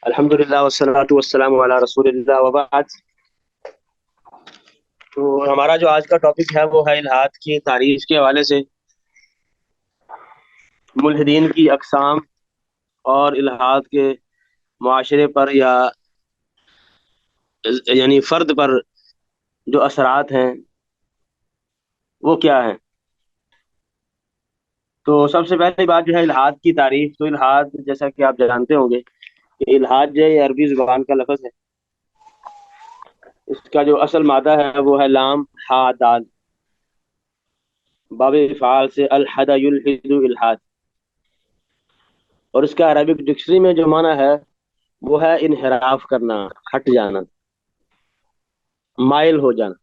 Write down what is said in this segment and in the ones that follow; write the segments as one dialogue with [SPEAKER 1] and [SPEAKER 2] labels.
[SPEAKER 1] الحمدللہ والصلاۃ والسلام علی رسول اللہ وبعد. تو ہمارا جو آج کا ٹاپک ہے وہ ہے الحاد کی تعریف کے حوالے سے ملحدین کی اقسام اور الحاد کے معاشرے پر یا یعنی فرد پر جو اثرات ہیں وہ کیا ہیں. تو سب سے پہلی بات جو ہے الحاد کی تعریف. تو الحاد جیسا کہ آپ جانتے ہوں گے کہ الحاد جو ہے یہ عربی زبان کا لفظ ہے. اس کا جو اصل مادہ ہے وہ ہے لام ہا دال، باب فعال سے الحد یلحد الحاد. اور اس کا عربک ڈکشنری میں جو معنی ہے وہ ہے انحراف کرنا، ہٹ جانا، مائل ہو جانا.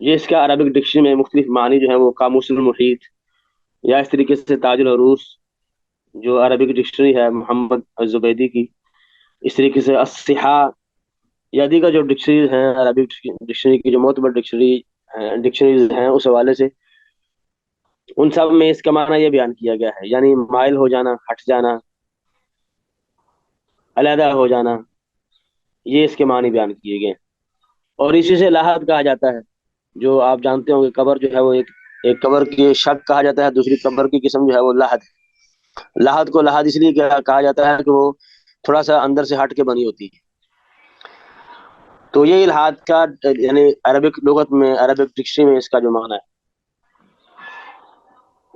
[SPEAKER 1] یہ اس کا عربک ڈکشنری میں مختلف معنی جو ہے وہ قاموس المحیط یا اس طریقے سے تاج العروس جو عربک ڈکشنری ہے محمد زبیدی کی، اس طریقے سے الصحا یا دیگر جو ڈکشنریز ہیں عربک ڈکشنری کی جو معتبر ڈکشنریز ہیں اس حوالے سے ان سب میں اس کا معنی یہ بیان کیا گیا ہے، یعنی مائل ہو جانا، ہٹ جانا، علیحدہ ہو جانا. یہ اس کے معنی بیان کیے گئے ہیں. اور اسی سے لاحد کہا جاتا ہے. جو آپ جانتے ہوں گے قبر جو ہے وہ ایک قبر کی شک کہا جاتا ہے، دوسری قبر کی قسم جو ہے وہ لاحد ہے. لاحد کو لاحد اس لیے کہا جاتا ہے کہ وہ تھوڑا سا اندر سے ہٹ کے بنی ہوتی ہے. تو یہ الحاد کا یعنی عربک لغت میں، عربک ڈکشنری میں اس کا جو معنی ہے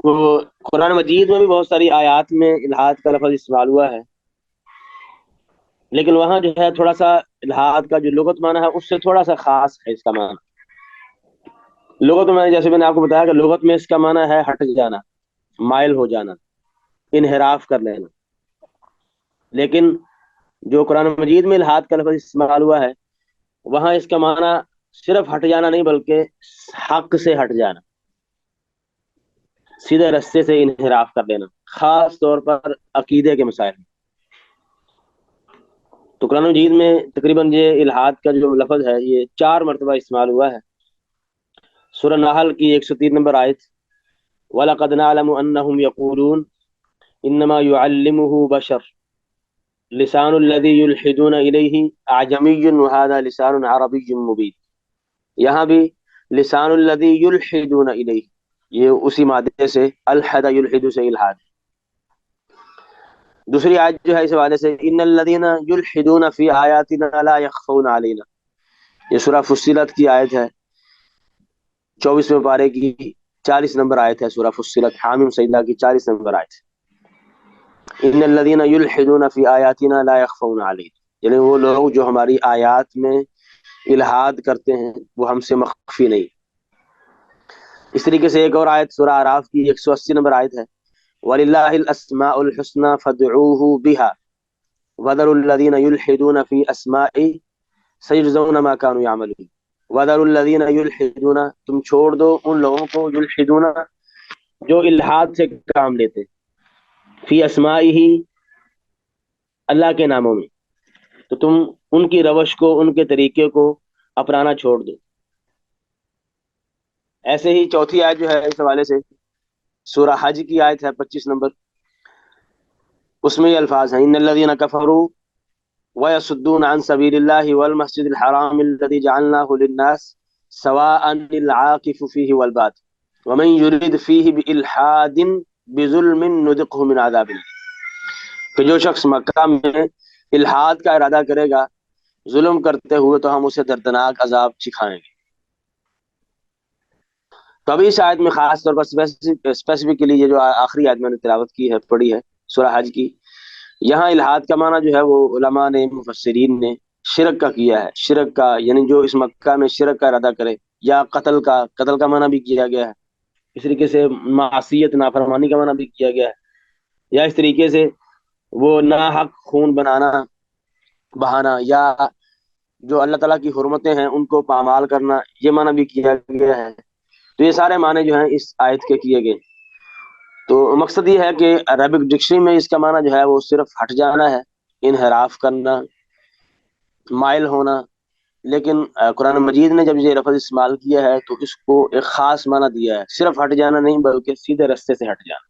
[SPEAKER 1] وہ قرآن مجید میں بھی بہت ساری آیات میں الحاد کا لفظ استعمال ہوا ہے، لیکن وہاں جو ہے تھوڑا سا الحاد کا جو لغت معنی ہے اس سے تھوڑا سا خاص ہے اس کا معنی. لغت میں جیسے میں نے آپ کو بتایا کہ لغت میں اس کا معنی ہے ہٹ جانا، مائل ہو جانا، انحراف کر لینا. لیکن جو قرآن مجید میں الحاد کا لفظ استعمال ہوا ہے وہاں اس کا معنی صرف ہٹ جانا نہیں بلکہ حق سے ہٹ جانا، سیدھے رستے سے انحراف کر لینا، خاص طور پر عقیدے کے مسائل. تو قرآن مجید میں تقریباً یہ الحاد کا جو لفظ ہے یہ 4 مرتبہ استعمال ہوا ہے. سورہ نحل کی 103 نمبر آیت، وَلَقَدْ نَعْلَمُ أَنَّهُمْ يَقُولُونَ إِنَّمَا يُعَلِّمُهُ بَشَرٌ لِسَانُ الَّذِي يُلْحِدُونَ إِلَيْهِ أَعْجَمِيٌّ وَهَذَا لِسَانٌ عَرَبِيٌّ مُبِينٌ. یہاں بھی لسان الذی یلحدون الیہ، یہ اسی مادے سے الحد یلحد سے الحاد. دوسری آیت جو ہے اس حوالے سے ان الذین یلحدون فی آیاتنا لا یخفون علینا، یہ سورہ فصلت کی آیت ہے، 24ویں پارے کی 40 نمبر آیت ہے. سورہ فصلت حامیم سجدہ کی 40 نمبر آیت. ان الذین یلحدون فی آیاتنا لا یخفون علینا، یعنی وہ لوگ جو ہماری آیات میں الحاد کرتے ہیں وہ ہم سے مخفی نہیں. اس طریقے سے ایک اور آیت سورہ اعراف کی 180 نمبر آیت ہے، وَلِلَّهِ الْأَسْمَاءُ الْحُسْنَى فَادْعُوهُ بِهَا وَذَرُوا الَّذِينَ يُلْحِدُونَ فِي أَسْمَائِهِ سَيُجْزَوْنَ مَا كَانُوا يَعْمَلُونَ. وَذَرُوا الَّذِينَ يُلْحِدُونَ، تم چھوڑ دو ان لوگوں کو، یلحدون جو الحاد سے کام لیتے، فی اسمائہ اللہ کے ناموں میں، تو تم ان کی روش کو، ان کے طریقے کو اپنانا چھوڑ دو. ایسے ہی چوتھی آیت جو ہے اس حوالے سے سورہ حج کی آیت ہے 25 نمبر، اس میں یہ الفاظ ہیں، ان الذین کفروا ویصدون عن سبیل اللہ والمسجد الحرام الذی جعلناہ للناس سواء العاکف فیہ والباد ومن یرد فیہ بإلحاد بظلم نذقہ من عذاب الیم. کہ جو شخص مکہ میں الحاد کا ارادہ کرے گا ظلم کرتے ہوئے تو ہم اسے دردناک عذاب چکھائیں گے. تو ابھی اس آیت میں خاص طور پر اسپیسیفکلی یہ جو آخری آیت میں نے تلاوت کی ہے، پڑھی ہے سورہ حج کی، یہاں الحاد کا معنی جو ہے وہ علماء نے، مفسرین نے شرک کا کیا ہے. شرک کا یعنی جو اس مکہ میں شرک کا ارادہ کرے، یا قتل کا معنی بھی کیا گیا ہے. اس طریقے سے معصیت، نافرمانی کا معنی بھی کیا گیا ہے، یا اس طریقے سے وہ ناحق خون بہانا، یا جو اللہ تعالیٰ کی حرمتیں ہیں ان کو پامال کرنا، یہ معنی بھی کیا گیا ہے. تو یہ سارے معنی جو ہیں اس آیت کے کیے گئے. تو مقصد یہ ہے کہ عربک ڈکشنری میں اس کا معنی جو ہے وہ صرف ہٹ جانا ہے، انحراف کرنا، مائل ہونا. لیکن قرآن مجید نے جب یہ لفظ استعمال کیا ہے تو اس کو ایک خاص معنی دیا ہے، صرف ہٹ جانا نہیں بلکہ سیدھے رستے سے ہٹ جانا.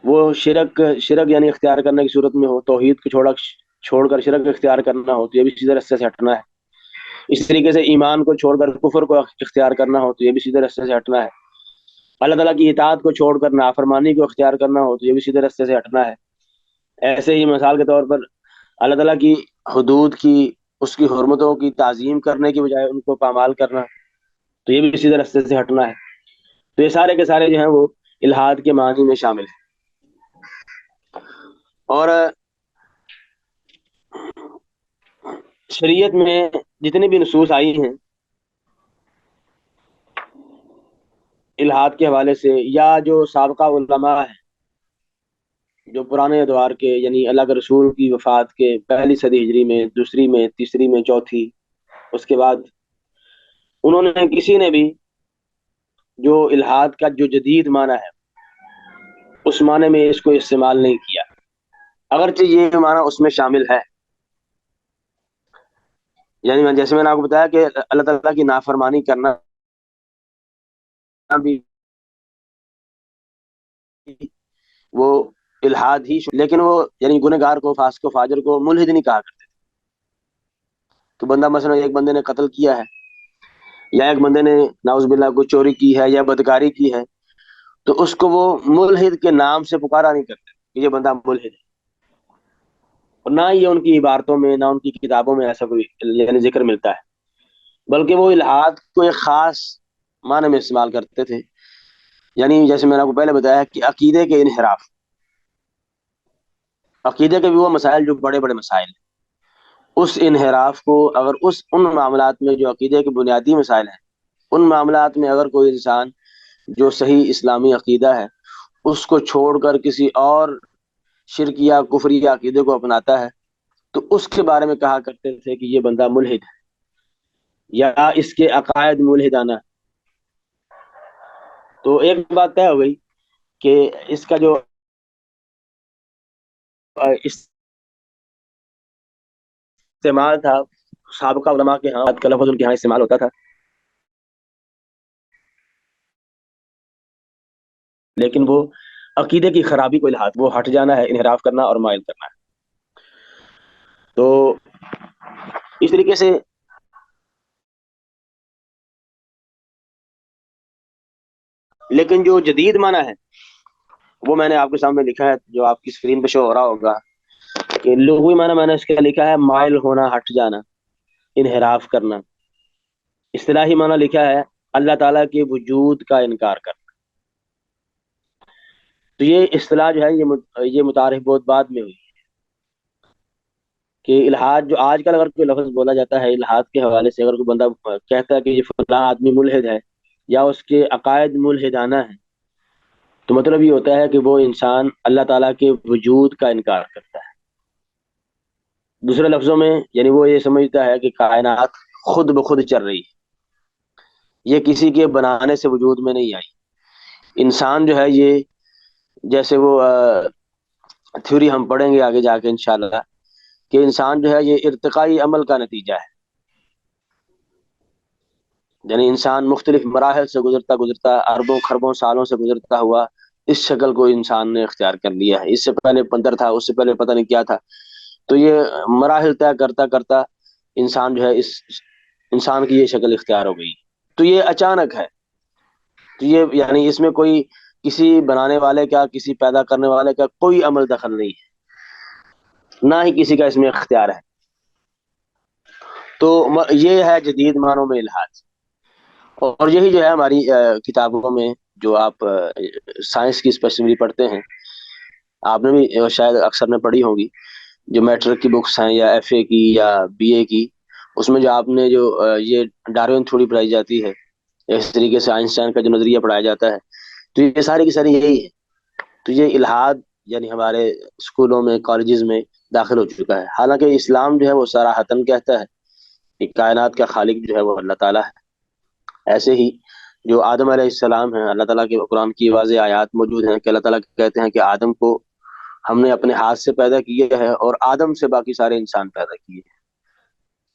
[SPEAKER 1] وہ شرک یعنی اختیار کرنے کی صورت میں ہو، توحید کو چھوڑ کر شرک اختیار کرنا ہو تو یہ بھی سیدھے رستے سے ہٹنا ہے. اس طریقے سے ایمان کو چھوڑ کر کفر کو اختیار کرنا ہو تو یہ بھی سیدھے رستے سے ہٹنا ہے. اللہ تعالیٰ کی اطاعت کو چھوڑ کر نافرمانی کو اختیار کرنا ہو تو یہ بھی سیدھے رستے سے ہٹنا ہے. ایسے ہی مثال کے طور پر اللہ تعالیٰ کی حدود کی، اس کی حرمتوں کی تعظیم کرنے کی بجائے ان کو پامال کرنا تو یہ بھی سیدھے رستے سے ہٹنا ہے. تو یہ سارے کے سارے جو ہیں وہ الحاد کے معنی میں شامل ہیں. اور شریعت میں جتنی بھی نصوص آئی ہیں الحاد کے حوالے سے، یا جو سابقہ علماء ہیں جو پرانے ادوار کے، یعنی اللہ کے رسول کی وفات کے پہلی صدی ہجری میں، دوسری میں، تیسری میں، چوتھی، اس کے بعد انہوں نے کسی نے بھی جو الحاد کا جو جدید معنی ہے اس معنی میں اس کو استعمال نہیں کیا، اگرچہ یہ معنی اس میں شامل ہے. یعنی جیسے میں نے آپ کو بتایا کہ اللہ تعالیٰ کی نافرمانی کرنا بھی وہ الحاد ہی، لیکن وہ یعنی گنہگار کو، فاسق کو، فاجر کو ملحد نہیں کہا کرتے. تو بندہ مثلا ایک بندے نے قتل کیا ہے، یا ایک بندے نے نعوذ باللہ کو چوری کی ہے یا بدکاری کی ہے، تو اس کو وہ ملحد کے نام سے پکارا نہیں کرتے کہ یہ بندہ ملحد ہے. اور نہ ہی ان کی عبارتوں میں، نہ ان کی کتابوں میں ایسا کوئی یعنی ذکر ملتا ہے، بلکہ وہ الحاد کو ایک خاص معنی میں استعمال کرتے تھے. یعنی جیسے میں نے آپ کو پہلے بتایا کہ عقیدے کے انحراف، عقیدے کے بھی وہ مسائل جو بڑے بڑے مسائل ہیں، اس انحراف کو اگر ان معاملات میں جو عقیدے کے بنیادی مسائل ہیں، ان معاملات میں اگر کوئی انسان جو صحیح اسلامی عقیدہ ہے اس کو چھوڑ کر کسی اور شرک یا کفری عقیدے کو اپناتا ہے تو اس کے بارے میں کہا کرتے تھے کہ یہ بندہ ملحد ہے، یا اس کے عقائد ملحدانہ. تو ایک بات طے ہو گئی کہ اس کا جو استعمال تھا سابقہ علماء کے ہاں کا لفظ ان کے ہاں استعمال ہوتا تھا، لیکن وہ عقیدے کی خرابی کو الحاد، وہ ہٹ جانا ہے، انحراف کرنا اور مائل کرنا ہے. تو اس طریقے سے لیکن جو جدید معنی ہے وہ میں نے آپ کے سامنے لکھا ہے، جو آپ کی اسکرین پہ شو ہو رہا ہوگا کہ لغوی معنی میں نے اس کا لکھا ہے مائل ہونا، ہٹ جانا، انحراف کرنا. اصطلاحی معنی لکھا ہے اللہ تعالیٰ کے وجود کا انکار کرنا. تو یہ اصطلاح جو ہے یہ متعارف بہت بعد میں ہوئی کہ الحاد جو آج کل اگر کوئی لفظ بولا جاتا ہے الحاد کے حوالے سے، اگر کوئی بندہ کہتا ہے کہ یہ فلاں آدمی ملحد ہے یا اس کے عقائد ملحدانہ ہیں، تو مطلب یہ ہوتا ہے کہ وہ انسان اللہ تعالیٰ کے وجود کا انکار کرتا ہے. دوسرے لفظوں میں یعنی وہ یہ سمجھتا ہے کہ کائنات خود بخود چل رہی ہے، یہ کسی کے بنانے سے وجود میں نہیں آئی. انسان جو ہے یہ جیسے وہ تھیوری ہم پڑھیں گے آگے جا کے انشاءاللہ کہ انسان جو ہے یہ ارتقائی عمل کا نتیجہ ہے. یعنی انسان مختلف مراحل سے گزرتا گزرتا اربوں خربوں سالوں سے گزرتا ہوا اس شکل کو انسان نے اختیار کر لیا ہے. اس سے پہلے بندر تھا، اس سے پہلے پتہ نہیں کیا تھا. تو یہ مراحل طے کرتا کرتا انسان جو ہے اس انسان کی یہ شکل اختیار ہو گئی. تو یہ اچانک ہے، تو یہ یعنی اس میں کوئی کسی بنانے والے کا، کسی پیدا کرنے والے کا کوئی عمل دخل نہیں ہے، نہ ہی کسی کا اس میں اختیار ہے. تو یہ ہے جدید معنوں میں الحاد. اور یہی جو ہے ہماری کتابوں میں جو آپ سائنس کی اسپیشلی پڑھتے ہیں، آپ نے بھی شاید اکثر نے پڑھی ہوگی، جو میٹرک کی بکس ہیں یا ایف اے کی یا بی اے کی، اس میں جو آپ نے جو یہ ڈارون تھیوری پڑھائی جاتی ہے، اس طریقے سے آئنسٹائن کا جو نظریہ پڑھایا جاتا ہے، تو یہ ساری کی ساری یہی ہے. تو یہ الحاد یعنی ہمارے اسکولوں میں، کالجز میں داخل ہو چکا ہے. حالانکہ اسلام جو ہے وہ صراحتاً کہتا ہے کہ کائنات کا خالق جو ہے وہ اللہ تعالیٰ ہے. ایسے ہی جو آدم علیہ السلام ہیں، اللہ تعالیٰ کے قرآن کی واضح آیات موجود ہیں کہ اللہ تعالیٰ کہتے ہیں کہ آدم کو ہم نے اپنے ہاتھ سے پیدا کیا ہے اور آدم سے باقی سارے انسان پیدا کیے ہیں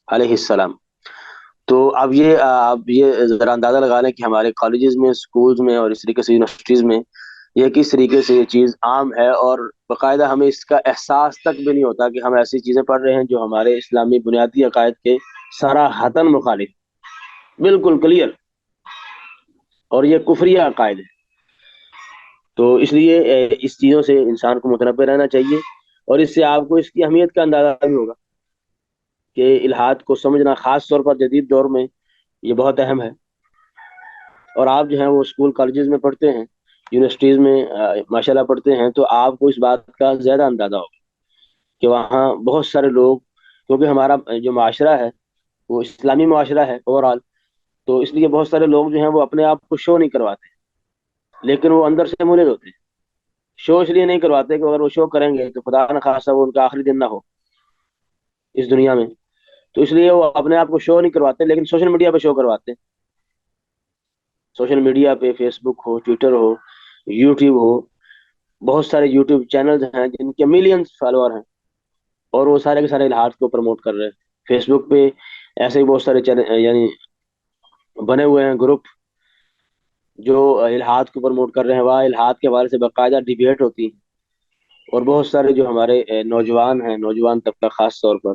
[SPEAKER 1] علیہ السلام. تو اب یہ ذرا اندازہ لگا لیں کہ ہمارے کالجز میں، اسکولز میں اور اس طریقے سے یونیورسٹیز میں یہ کس طریقے سے یہ چیز عام ہے، اور باقاعدہ ہمیں اس کا احساس تک بھی نہیں ہوتا کہ ہم ایسی چیزیں پڑھ رہے ہیں جو ہمارے اسلامی بنیادی عقائد کے صراحتاً مخالف، بالکل کلیئر، اور یہ کفری عقائد ہے۔ تو اس لیے اس چیزوں سے انسان کو متنبع رہنا چاہیے، اور اس سے آپ کو اس کی اہمیت کا اندازہ بھی ہوگا کہ الحاد کو سمجھنا خاص طور پر جدید دور میں یہ بہت اہم ہے۔ اور آپ جو ہیں وہ اسکول کالجز میں پڑھتے ہیں، یونیورسٹیز میں ماشاء اللہ پڑھتے ہیں، تو آپ کو اس بات کا زیادہ اندازہ ہوگا کہ وہاں بہت سارے لوگ، کیونکہ ہمارا جو معاشرہ ہے وہ اسلامی معاشرہ ہے اوور آل، تو اس لیے بہت سارے لوگ جو ہیں وہ اپنے آپ کو شو نہیں کرواتے، لیکن وہ اندر سے مولد ہوتے ہیں۔ شو اس لیے نہیں کرواتے کہ اگر وہ شو کریں گے تو خدا نہ خواستہ وہ ان کا آخری دن نہ ہو اس دنیا میں، تو اس لیے وہ اپنے آپ کو شو نہیں کرواتے، لیکن سوشل میڈیا پہ شو کرواتے ہیں۔ سوشل میڈیا پہ فیس بک ہو، ٹویٹر ہو، یوٹیوب ہو، بہت سارے یوٹیوب چینلز ہیں جن کے ملینز فالوور ہیں، اور وہ سارے کے سارے الحاد کو پروموٹ کر رہے ہیں۔ فیس بک پہ ایسے ہی بہت سارے چینل یعنی بنے ہوئے ہیں گروپ جو الحاد کو پروموٹ کر رہے ہیں، وہاں الحاد کے حوالے سے باقاعدہ ڈیبیٹ ہوتی ہے، اور بہت سارے جو ہمارے نوجوان ہیں، نوجوان طبقہ خاص طور پر،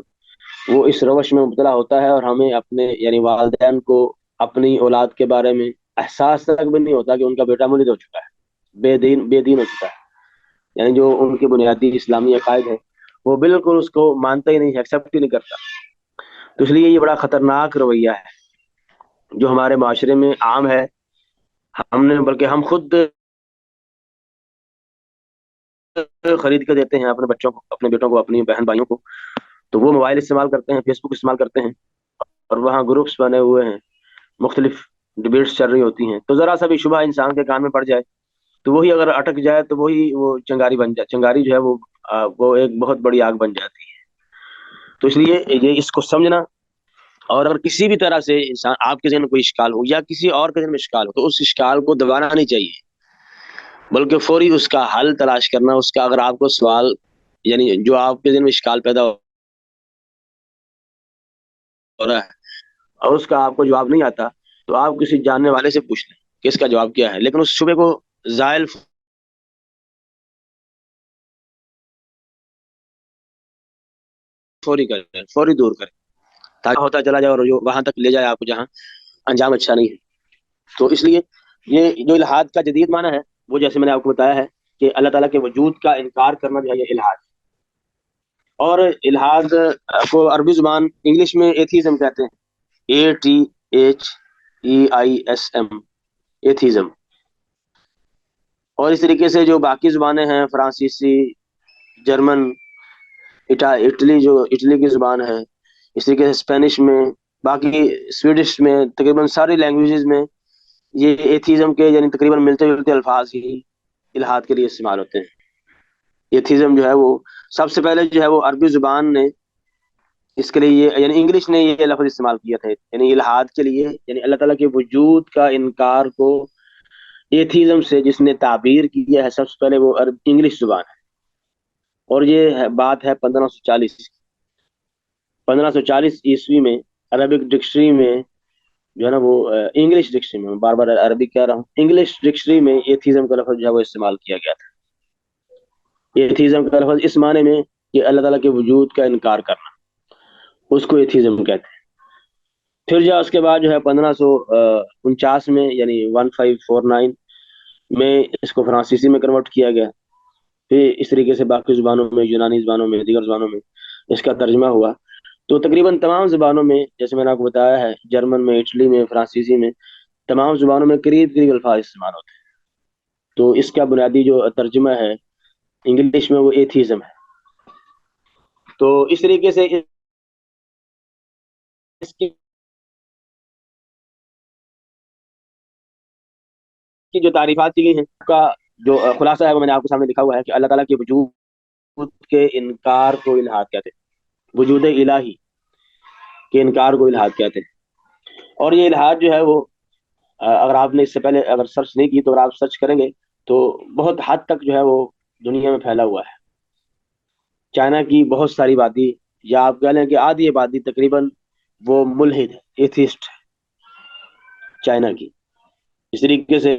[SPEAKER 1] وہ اس روش میں مبتلا ہوتا ہے، اور ہمیں اپنے یعنی والدین کو اپنی اولاد کے بارے میں احساس تک بھی نہیں ہوتا کہ ان کا بیٹا ملد ہو چکا ہے، بے دین ہو چکا ہے، یعنی جو ان کے بنیادی اسلامی عقائد ہے وہ بالکل اس کو مانتا ہی نہیں، ایکسیپٹ ہی نہیں کرتا۔ تو اس لیے یہ بڑا خطرناک رویہ ہے جو ہمارے معاشرے میں عام ہے۔ ہم نے بلکہ ہم خود خرید کے دیتے ہیں اپنے بچوں کو، اپنے بیٹوں کو، اپنی بہن بھائیوں کو، تو وہ موبائل استعمال کرتے ہیں، فیس بک استعمال کرتے ہیں، اور وہاں گروپس بنے ہوئے ہیں، مختلف ڈبیٹس چل رہی ہوتی ہیں، تو ذرا سا بھی شبہ انسان کے کان میں پڑ جائے تو وہی اگر اٹک جائے تو وہی وہ چنگاری بن جائے، چنگاری جو ہے وہ ایک بہت بڑی آگ بن جاتی ہے۔ تو اس لیے یہ اس کو سمجھنا، اور اگر کسی بھی طرح سے انسان آپ کے ذہن میں کوئی اشکال ہو یا کسی اور کے ذہن میں اشکال ہو تو اس اشکال کو دبانا نہیں چاہیے، بلکہ فوری اس کا حل تلاش کرنا۔ اس کا اگر آپ کو سوال یعنی جو آپ کے ذہن میں اشکال پیدا ہو رہا ہے اور اس کا آپ کو جواب نہیں آتا، تو آپ کسی جاننے والے سے پوچھ لیں کہ اس کا جواب کیا ہے، لیکن اس شبے کو زائل فوری کریں، فوری دور کریں، تاکہ ہوتا چلا جائے اور جو وہاں تک لے جائے آپ کو جہاں انجام اچھا نہیں ہے۔ تو اس لیے یہ جو الحاد کا جدید معنی ہے وہ جیسے میں نے آپ کو بتایا ہے کہ اللہ تعالیٰ کے وجود کا انکار کرنا جو ہے یہ الحاد ہے۔ اور الحاد کو عربی زبان انگلش میں ایتھیزم کہتے ہیں، ATHEISM، ایتھیزم۔ اور اس طریقے سے جو باقی زبانیں ہیں، فرانسیسی، جرمن، اٹلی کی زبان ہے، اس طریقے سے اسپینش میں، باقی سویڈش میں، تقریباً ساری لینگویجز میں یہ ایتھیزم کے یعنی تقریباً ملتے جلتے الفاظ ہی الحاد کے لیے استعمال ہوتے ہیں۔ ایتھیزم جو ہے وہ سب سے پہلے جو ہے وہ عربی زبان نے اس کے لیے یعنی انگلش نے یہ لفظ استعمال کیا تھا، یعنی الحاد کے لیے، یعنی اللہ تعالیٰ کے وجود کا انکار کو ایتھیزم سے جس نے تعبیر کیا ہے سب سے پہلے وہ انگلش زبان ہے۔ اور یہ بات ہے 1540 عیسوی میں عربک ڈکشنری میں جو ہے نا وہ انگلش ڈکشنری میں، بار بار عربی کہہ رہا ہوں، انگلش ڈکشنری میں ایتھیزم کا لفظ جو ہے وہ استعمال کیا گیا تھا۔ ایتھیزم کا لفظ اس معنی میں کہ اللہ تعالیٰ کے وجود کا انکار کرنا، اس کو ایتھیزم کہتے ہیں۔ پھر جو اس کے بعد جو ہے 1549 میں یعنی 1549 میں اس کو فرانسیسی میں کنورٹ کیا گیا، پھر اس طریقے سے باقی زبانوں میں، یونانی زبانوں میں، دیگر زبانوں میں اس کا ترجمہ ہوا۔ تو تقریباً تمام زبانوں میں جیسے میں نے آپ کو بتایا ہے، جرمن میں، اٹلی میں، فرانسیسی میں، تمام زبانوں میں قریب قریب الفاظ استعمال ہوتے ہیں۔ تو اس کا بنیادی جو ترجمہ ہے انگلش میں وہ ایتھیزم ہے۔ تو اس طریقے سے اس کی جو تعریفات کی گئی ہیں کا جو خلاصہ ہے وہ میں نے آپ کے سامنے لکھا ہوا ہے کہ اللہ تعالیٰ کے وجود کے انکار کو الحاد کہتے ہیں، وجود الہی کے انکار کو الحاد کہتے ہیں۔ اور یہ الحاد جو ہے وہ اگر آپ نے اس سے پہلے اگر سرچ نہیں کی تو اگر آپ سرچ کریں گے تو بہت حد تک جو ہے وہ دنیا میں پھیلا ہوا ہے۔ چائنا کی بہت ساری آبادی، یا آپ کہہ لیں کہ آدھی آبادی تقریباً وہ ملحد ہے، ایتھیسٹ ہے چائنا کی۔ اس طریقے سے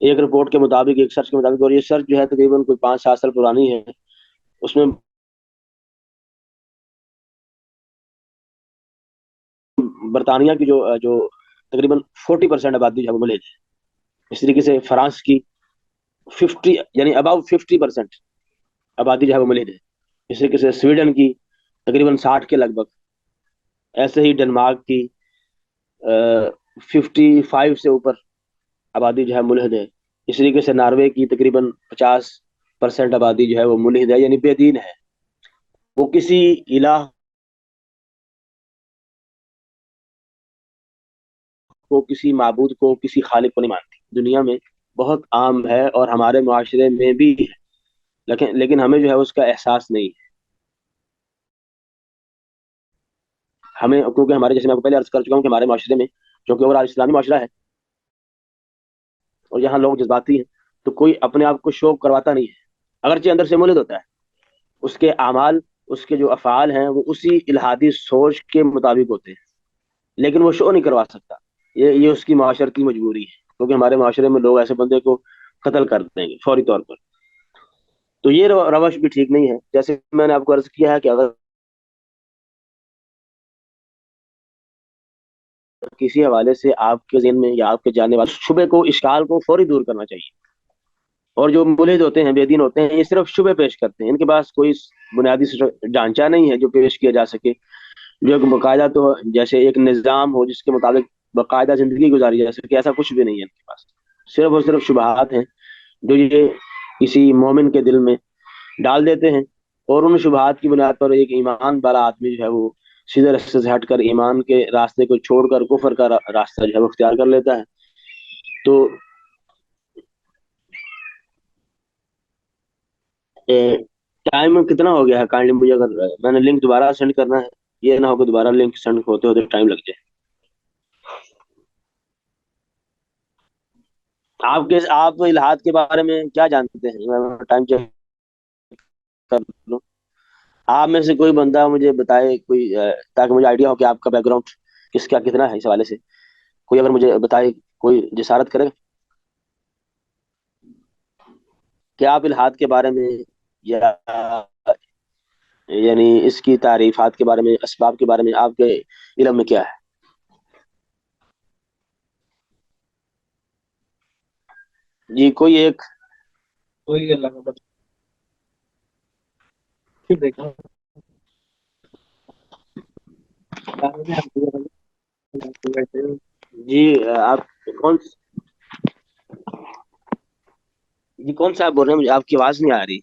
[SPEAKER 1] ایک رپورٹ کے مطابق، ایک سرچ کے مطابق، اور یہ سرچ جو ہے تقریباً کوئی 5-7 سال پرانی ہے، اس میں برطانیہ کی جو جو تقریباً 40% آبادی جو ہے وہ ملے ہے. اس طریقے سے فرانس کی 50 یعنی اباؤ 50% آبادی جو ہے وہ ملے ہے. اس طریقے سے سویڈن کی تقریباً 60 کے لگ بھگ. ایسے ہی ڈنمارک کی 55 سے اوپر آبادی جو ہے ملحد ہے. اس طریقے سے ناروے کی تقریباً 50% آبادی جو ہے وہ ملحد ہے، یعنی بے دین ہے. وہ کسی الہ کو، کسی معبود کو، کسی خالق کو نہیں مانتی. دنیا میں بہت عام ہے اور ہمارے معاشرے میں بھی ہے، لیکن ہمیں جو ہے اس کا احساس نہیں ہے. ہمیں کیونکہ ہمارے، جیسے میں آپ کو پہلے عرض کر چکا ہوں کہ ہمارے معاشرے میں، جو کہ اوور اسلامی معاشرہ ہے اور یہاں لوگ جذباتی ہیں، تو کوئی اپنے آپ کو شوق کرواتا نہیں ہے. اگرچہ اندر سے مولد ہوتا ہے، اس کے اعمال، اس کے جو افعال ہیں وہ اسی الہادی سوچ کے مطابق ہوتے ہیں، لیکن وہ شو نہیں کروا سکتا. یہ اس کی معاشرتی مجبوری ہے، کیونکہ ہمارے معاشرے میں لوگ ایسے بندے کو قتل کر دیں گے فوری طور پر. تو یہ روش بھی ٹھیک نہیں ہے. جیسے میں نے آپ کو عرض کیا ہے کہ اگر کسی حوالے سے آپ کے ذہن میں یا آپ کے جاننے والے شبے کو، اشکال کو فوری دور کرنا چاہیے. اور جو ملحد ہوتے ہیں، بے دین ہوتے ہیں، یہ صرف شبے پیش کرتے ہیں. ان کے پاس کوئی بنیادی ڈھانچہ نہیں ہے جو پیش کیا جا سکے، جو ایک باقاعدہ، تو جیسے ایک نظام ہو جس کے مطابق باقاعدہ زندگی گزاری جا سکے، ایسا کچھ بھی نہیں ہے ان کے پاس. صرف اور صرف شبہات ہیں جو یہ کسی مومن کے دل میں ڈال دیتے ہیں، اور ان شبہات کی بنیاد پر ایک ایمان والا آدمی جو ہے وہ سیدھے راستے سے ہٹ کر ایمان کے راستے کو چھوڑ کر کفر کا راستہ جو ہے وہ اختیار کر لیتا ہے. تو ٹائم کتنا ہو گیا ہے؟ کائنڈلی مجھے، اگر میں نے لنک دوبارہ سینڈ کرنا ہے، یہ نہ ہو کہ دوبارہ لنک سینڈ ہوتے ہوتے ٹائم لگ جائے. آپ الہاد کے بارے میں کیا جانتے ہیں؟ میں ٹائم چیک کر لوں. آپ میں سے کوئی بندہ مجھے بتائے، کوئی تاکہ مجھے آئیڈیا ہو کہ آپ کا بیک گراؤنڈ کس کا کتنا ہے اس حوالے سے. کوئی اگر مجھے بتائے، کوئی جسارت کرے کہ آپ الہاد کے بارے میں، یا یعنی اس کی تعریفات کے بارے میں، اسباب کے بارے میں آپ کے علم میں کیا ہے. جی کوئی ایک.
[SPEAKER 2] وہی اللہ کا بس پھر دیکھا بیٹھے ہو.
[SPEAKER 1] جی آپ کون جی کون صاحب بول رہے ہیں؟ مجھے آپ کی آواز نہیں آ رہی.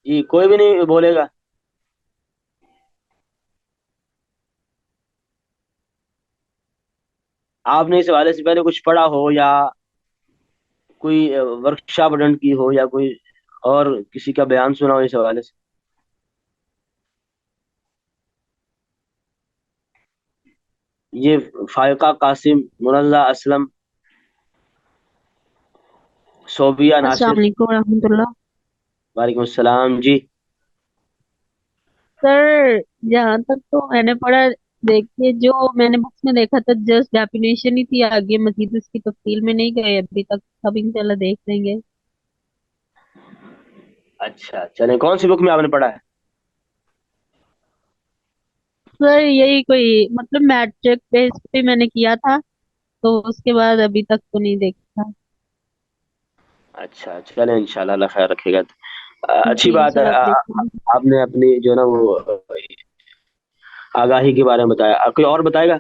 [SPEAKER 1] جی کوئی بھی نہیں بولے گا. آپ نے اس حوالے سے پہلے کچھ پڑھا ہو، یا کوئی ورک شاپ اٹینڈ کی ہو، یا کوئی اور کسی کا بیان سنا ہو اس حوالے سے؟ یہ فائقہ قاسم، منزہ اسلم، صوبیہ
[SPEAKER 3] السلام
[SPEAKER 1] ناصر.
[SPEAKER 3] علیکم ورحمۃ اللہ.
[SPEAKER 1] وعلیکم السلام جی.
[SPEAKER 3] سر، جہاں تک تو میں نے پڑھا، دیکھیے جو میں نے بکس میں دیکھا تھا جسٹ ڈیفینیشن ہی تھی، آگے مزید اس کی تفصیل میں نہیں گئے ابھی تک. اب انشاءاللہ دیکھ لیں گے.
[SPEAKER 1] اچھا چلیں، کون سی بک میں آپ نے پڑھا ہے؟
[SPEAKER 3] سر یہی کوئی مطلب میٹرک بیس پہ میں نے کیا تھا، تو اس کے بعد ابھی تک تو نہیں دیکھا.
[SPEAKER 1] اچھا چلیں، انشاءاللہ اللہ خیر رکھے گا. اچھی
[SPEAKER 3] جی
[SPEAKER 1] بات ہے.
[SPEAKER 3] انشاءاللہ آپ دیکھ لیں گے.
[SPEAKER 1] آپ نے اپنی جو ہے نا وہ آگاہی کے بارے میں بتایا. کوئی اور بتائے گا؟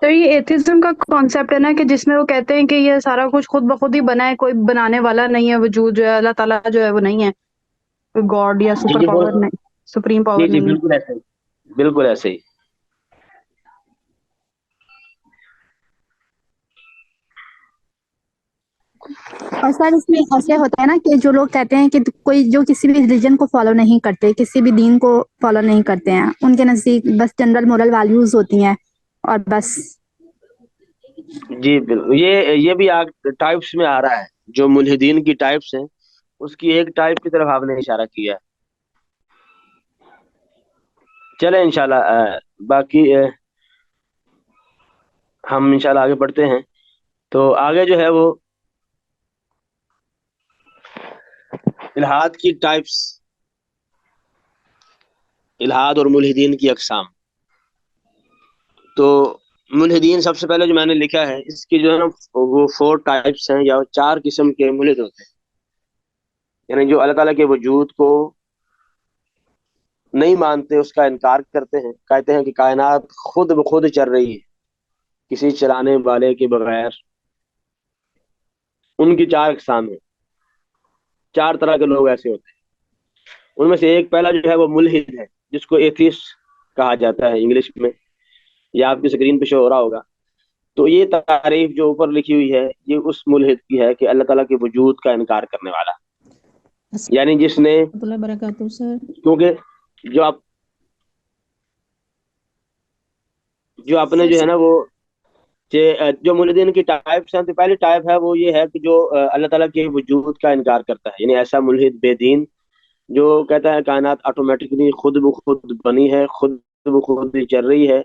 [SPEAKER 4] تو یہ ایتھزم کا کانسیپٹ ہے نا، کہ جس میں وہ کہتے ہیں کہ یہ سارا کچھ خود بخود ہی بنا ہے، کوئی بنانے والا نہیں ہے، وجود جو ہے اللہ تعالیٰ جو ہے وہ نہیں ہے، کوئی گاڈ یا
[SPEAKER 1] جی
[SPEAKER 4] سپر
[SPEAKER 1] جی
[SPEAKER 4] پاور نہیں، سپریم
[SPEAKER 1] جی
[SPEAKER 4] پاور
[SPEAKER 1] جی
[SPEAKER 4] نہیں ہے.
[SPEAKER 1] بالکل ایسے ہی، بالکل ایسے ہی.
[SPEAKER 5] اور سر اس میں ایسے ہوتا ہے نا کہ جو لوگ کہتے ہیں کہ کوئی جو کسی بھی ریلیجن کو فالو نہیں کرتے، کسی بھی دین کو فالو نہیں کرتے ہیں، ان کے نزدیک بس جنرل مورل ویلیوز ہوتی ہیں اور بس.
[SPEAKER 1] جی بالکل، یہ بھی ٹائپس میں آ رہا ہے. جو ملحدین کی ٹائپس ہیں، اس کی ایک ٹائپ کی طرف آپ نے اشارہ کیا ہے. چلیں انشاءاللہ باقی ہم انشاءاللہ آگے بڑھتے ہیں. تو آگے جو ہے وہ الحاد کی ٹائپس، الحاد اور ملحدین کی اقسام. تو ملحدین سب سے پہلے جو میں نے لکھا ہے اس کی جو ہے نا وہ 4 ٹائپس ہیں یا 4 قسم کے ملحد ہوتے ہیں. یعنی جو اللہ تعالیٰ کے وجود کو نہیں مانتے، اس کا انکار کرتے ہیں، کہتے ہیں کہ کائنات خود بخود چل رہی ہے کسی چلانے والے کے بغیر. ان کی 4 اقسام ہیں. 4 طرح کے لوگ ایسے ہوتے ہیں. ان میں سے ایک پہلا جو ہے وہ ملحد ہے، جس کو ایتھیسٹ کہا جاتا ہے انگلش میں. یہ آپ کی اسکرین پہ شو ہو رہا ہوگا. تو یہ تعریف جو اوپر لکھی ہوئی ہے یہ اس ملحد کی ہے کہ اللہ تعالیٰ کے وجود کا انکار کرنے والا، یعنی جس نے
[SPEAKER 6] اللہ برکاتہ سر.
[SPEAKER 1] کیونکہ جو اپنے جو ہے نا وہ جو ملحدین کی ٹائپس ہیں، تو پہلی ٹائپ ہے وہ یہ ہے کہ جو اللہ تعالیٰ کے وجود کا انکار کرتا ہے. یعنی ایسا ملحد بے دین جو کہتا ہے کائنات آٹومیٹکلی خود بخود بنی ہے، خود بخود چل رہی ہے،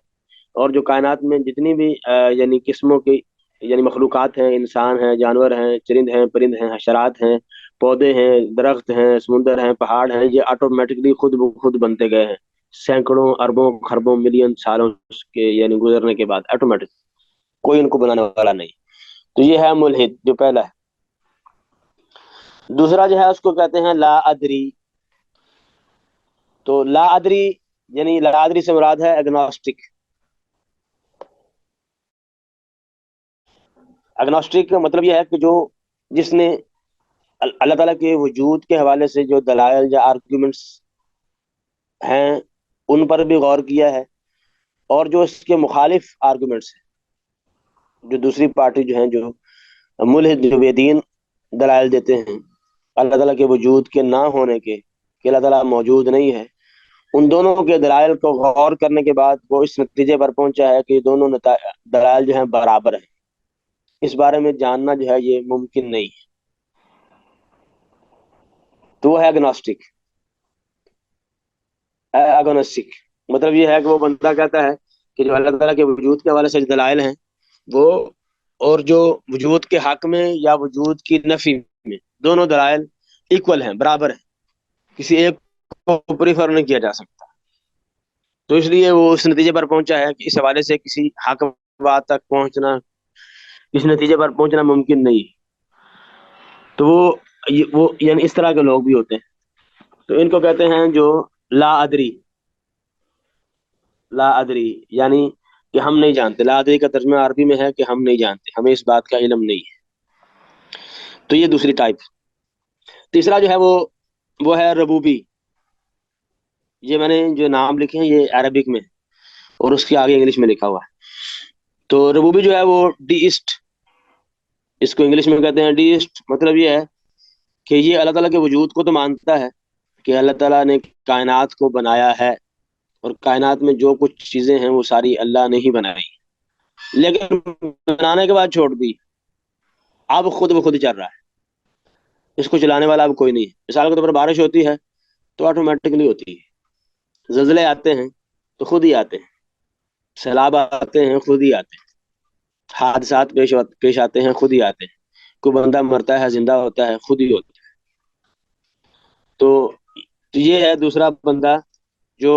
[SPEAKER 1] اور جو کائنات میں جتنی بھی یعنی قسموں کی یعنی مخلوقات ہیں، انسان ہیں، جانور ہیں، چرند ہیں، پرند ہیں، حشرات ہیں، پودے ہیں، درخت ہیں، سمندر ہیں، پہاڑ ہیں، یہ آٹومیٹکلی خود بخود بنتے گئے ہیں سینکڑوں اربوں خربوں ملین سالوں کے یعنی گزرنے کے بعد. آٹومیٹک، کوئی ان کو بنانے والا نہیں. تو یہ ہے ملحد جو پہلا ہے. دوسرا جو ہے اس کو کہتے ہیں لا ادری. تو لا ادری یعنی لا ادری سے مراد ہے اگنوسٹک. اگنوسٹک کا مطلب یہ ہے کہ جس نے اللہ تعالیٰ کے وجود کے حوالے سے جو دلائل یا آرگومنٹس ہیں ان پر بھی غور کیا ہے، اور جو اس کے مخالف آرگومنٹس ہیں، جو دوسری پارٹی جو ہیں جو ملحد جو بے دین دلائل دیتے ہیں اللہ تعالیٰ کے وجود کے نہ ہونے کے، کہ اللہ تعالیٰ موجود نہیں ہے، ان دونوں کے دلائل کو غور کرنے کے بعد وہ اس نتیجے پر پہنچا ہے کہ دونوں دلائل جو ہیں برابر ہیں. اس بارے میں جاننا جو ہے یہ ممکن نہیں ہے. تو وہ ہے اگنوسٹک. اگنوسٹک مطلب یہ ہے کہ وہ بندہ کہتا ہے کہ جو اللہ تعالیٰ کے وجود کے حوالے سے دلائل ہیں وہ، اور جو وجود کے حق میں یا وجود کی نفی میں، دونوں دلائل ایکول ہیں، برابر ہیں، کسی ایک کو پریفر نہیں کیا جا سکتا. تو اس لیے وہ اس نتیجے پر پہنچا ہے کہ اس حوالے سے کسی حق بات تک پہنچنا، اس نتیجے پر پہنچنا ممکن نہیں. تو وہ یعنی اس طرح کے لوگ بھی ہوتے ہیں. تو ان کو کہتے ہیں جو لا ادری. لا ادری یعنی کہ ہم نہیں جانتے. لا ادری کا ترجمہ عربی میں ہے کہ ہم نہیں جانتے، ہمیں اس بات کا علم نہیں ہے. تو یہ دوسری ٹائپ. تیسرا جو ہے وہ ہے ربوبی. یہ میں نے جو نام لکھے ہیں یہ عربک میں اور اس کے آگے انگلش میں لکھا ہوا ہے. تو ربوبی جو ہے وہ ڈیسٹ، اس کو انگلش میں کہتے ہیں ڈیسٹ. مطلب یہ ہے کہ یہ اللہ تعالیٰ کے وجود کو تو مانتا ہے کہ اللہ تعالیٰ نے کائنات کو بنایا ہے، اور کائنات میں جو کچھ چیزیں ہیں وہ ساری اللہ نے ہی بنائی، لیکن بنانے کے بعد چھوڑ دی، اب خود بخود چل رہا ہے. اس کو چلانے والا اب کوئی نہیں ہے. مثال کے طور پر بارش ہوتی ہے تو آٹومیٹکلی ہوتی ہے، زلزلے آتے ہیں تو خود ہی آتے ہیں، سیلاب آتے ہیں خود ہی آتے ہیں، حادثات پیش آتے ہیں خود ہی آتے ہیں، کوئی بندہ مرتا ہے زندہ ہوتا ہے خود ہی ہوتا ہے. تو یہ ہے دوسرا بندہ جو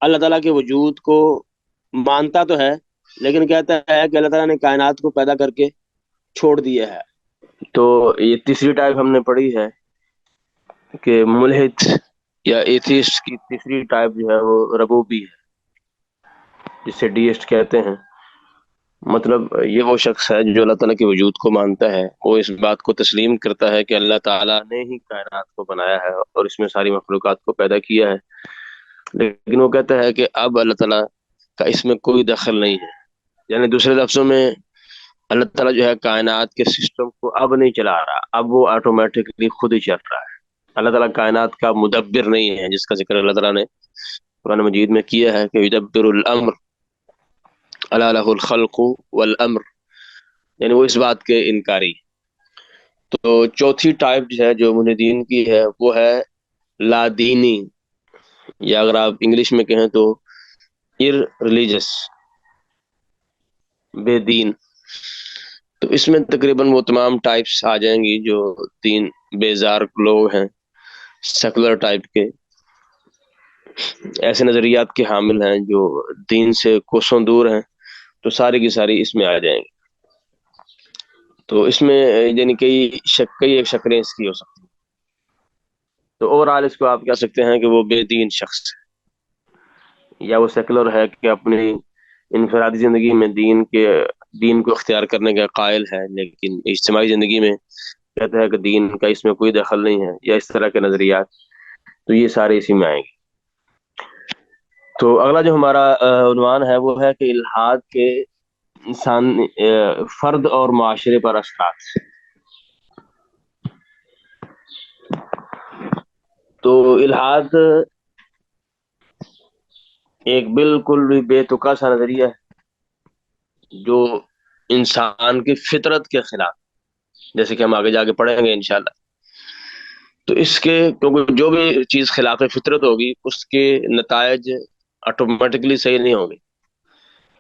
[SPEAKER 1] اللہ تعالیٰ کے وجود کو مانتا تو ہے لیکن کہتا ہے کہ اللہ تعالیٰ نے کائنات کو پیدا کر کے چھوڑ دیا ہے. تو یہ تیسری ٹائپ ہم نے پڑھی ہے کہ ملحد یا ایتھیسٹ کی تیسری ٹائپ جو ہے وہ ربوبی ہے، جسے ڈیسٹ کہتے ہیں. مطلب یہ وہ شخص ہے جو اللہ تعالیٰ کے وجود کو مانتا ہے، وہ اس بات کو تسلیم کرتا ہے کہ اللہ تعالیٰ نے ہی کائنات کو بنایا ہے اور اس میں ساری مخلوقات کو پیدا کیا ہے، لیکن وہ کہتا ہے کہ اب اللہ تعالیٰ کا اس میں کوئی دخل نہیں ہے. یعنی دوسرے لفظوں میں اللہ تعالیٰ جو ہے کائنات کے سسٹم کو اب نہیں چلا رہا، اب وہ آٹومیٹکلی خود ہی چل رہا ہے. اللہ تعالیٰ کائنات کا مدبر نہیں ہے، جس کا ذکر اللہ تعالیٰ نے قرآن مجید میں کیا ہے کہ یدبر الامر الا لہ الخلق والامر، یعنی وہ اس بات کے انکاری. تو چوتھی ٹائپ جو ہے جو ملحدین کی ہے وہ ہے لا دینی، یا اگر آپ انگلش میں کہیں تو ریلیجس، بے دین. تو اس میں تقریباً وہ تمام ٹائپس آ جائیں گی جو تین بیزار لوگ ہیں، سیکولر ٹائپ کے، ایسے نظریات کے حامل ہیں جو دین سے کوسوں دور ہیں، تو ساری کی ساری اس میں آ جائیں گی. تو اس میں یعنی کئی ایک شکلیں اس کی ہو سکتی ہیں. تو اوورآل اس کو آپ کہہ سکتے ہیں کہ وہ بے دین شخص ہے، یا وہ سیکولر ہے کہ اپنی انفرادی زندگی میں دین کو اختیار کرنے کا قائل ہے، لیکن اجتماعی زندگی میں کہتا ہے کہ دین کا اس میں کوئی دخل نہیں ہے، یا اس طرح کے نظریات. تو یہ سارے اسی میں آئیں گے. تو اگلا جو ہمارا عنوان ہے وہ ہے کہ الحاد کے انسان فرد اور معاشرے پر اثرات. تو الحاد ایک بالکل بھی بے تکا سا نظریہ ہے جو انسان کی فطرت کے خلاف، جیسے کہ ہم آگے جا کے پڑھیں گے انشاءاللہ. تو اس کے کیونکہ جو بھی چیز خلاف فطرت ہوگی اس کے نتائج آٹومیٹکلی صحیح نہیں ہوں گے،